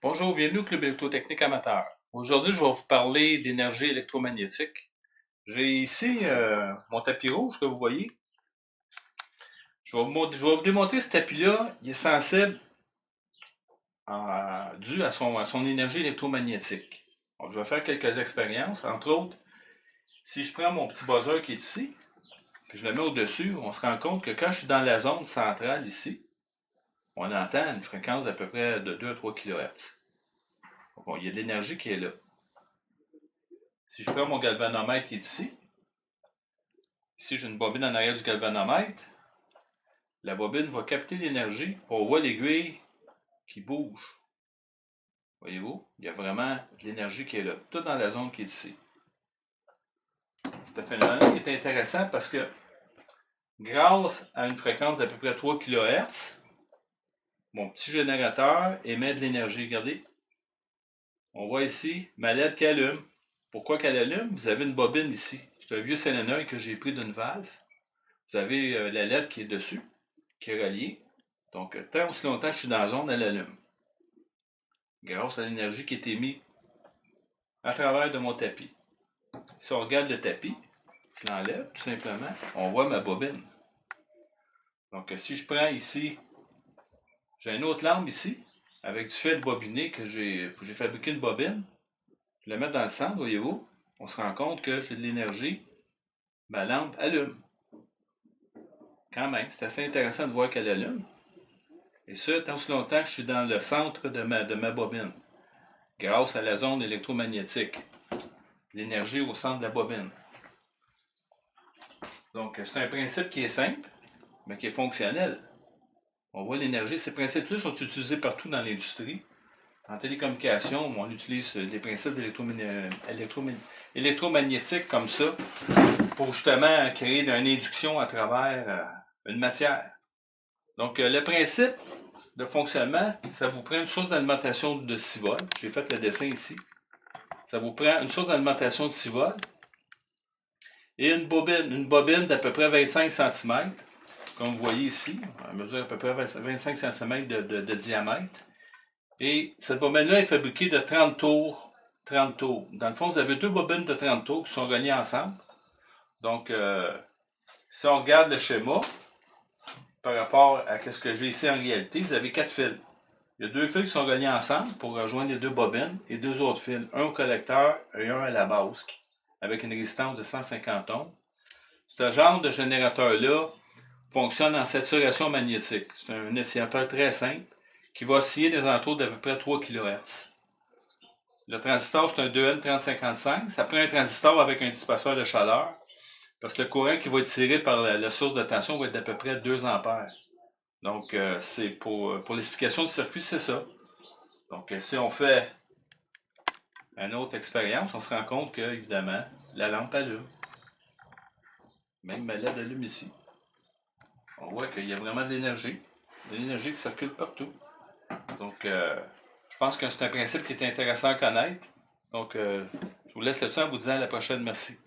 Bonjour, bienvenue au Club électrotechnique amateur. Aujourd'hui, je vais vous parler d'énergie électromagnétique. J'ai ici mon tapis rouge que vous voyez. Je vais vous démontrer ce tapis-là. Il est sensible dû à son énergie électromagnétique. Donc, je vais faire quelques expériences. Entre autres, si je prends mon petit buzzer qui est ici, puis je le mets au-dessus, on se rend compte que quand je suis dans la zone centrale ici, on entend une fréquence d'à peu près de 2 à 3 kHz. Donc, il y a de l'énergie qui est là. Si je prends mon galvanomètre qui est ici, ici j'ai une bobine en arrière du galvanomètre, la bobine va capter l'énergie, on voit l'aiguille qui bouge. Voyez-vous, il y a vraiment de l'énergie qui est là, tout dans la zone qui est ici. C'est un phénomène qui est intéressant parce que grâce à une fréquence d'à peu près 3 kHz, mon petit générateur émet de l'énergie. Regardez, on voit ici ma LED qui allume. Pourquoi qu'elle allume? Vous avez une bobine ici. C'est un vieux solénoïde que j'ai pris d'une valve. Vous avez la LED qui est dessus, qui est reliée. Donc, tant aussi longtemps que je suis dans la zone, elle allume. Grâce à l'énergie qui est émise à travers de mon tapis. Si on regarde le tapis, je l'enlève tout simplement, on voit ma bobine. Donc, si je prends ici, j'ai une autre lampe ici, avec du fil bobiné que j'ai fabriqué une bobine. Je la mets dans le centre, voyez-vous. On se rend compte que j'ai de l'énergie. Ma lampe allume. Quand même, c'est assez intéressant de voir qu'elle allume. Et ça, tant aussi longtemps que je suis dans le centre de ma bobine. Grâce à la zone électromagnétique. L'énergie au centre de la bobine. Donc, c'est un principe qui est simple, mais qui est fonctionnel. On voit l'énergie, ces principes-là sont utilisés partout dans l'industrie. En télécommunication, on utilise des principes électromagnétiques comme ça pour justement créer une induction à travers une matière. Donc, le principe de fonctionnement, ça vous prend une source d'alimentation de 6 volts. J'ai fait le dessin ici. Ça vous prend une source d'alimentation de 6 volts et une bobine d'à peu près 25 cm, comme vous voyez ici. Elle mesure à peu près 25 cm de diamètre. Et cette bobine-là est fabriquée de 30 tours. 30 tours. Dans le fond, vous avez deux bobines de 30 tours qui sont reliées ensemble. Donc, si on regarde le schéma, par rapport à ce que j'ai ici en réalité, vous avez 4 fils. Il y a 2 fils qui sont reliés ensemble pour rejoindre les deux bobines et 2 autres fils, un au collecteur et un à la base, avec une résistance de 150 ohms. Ce genre de générateur-là fonctionne en saturation magnétique. C'est un oscillateur très simple qui va osciller des alentours d'à peu près 3 kHz. Le transistor, c'est un 2N3055. Ça prend un transistor avec un dissipateur de chaleur parce que le courant qui va être tiré par la source de tension va être d'à peu près 2 ampères. Donc, c'est pour l'explication du circuit, c'est ça. Donc, si on fait une autre expérience, on se rend compte que, évidemment, la lampe allume. Même ma LED allume ici. On voit qu'il y a vraiment de l'énergie qui circule partout. Donc, je pense que c'est un principe qui est intéressant à connaître. Donc, je vous laisse là-dessus en vous disant à la prochaine. Merci.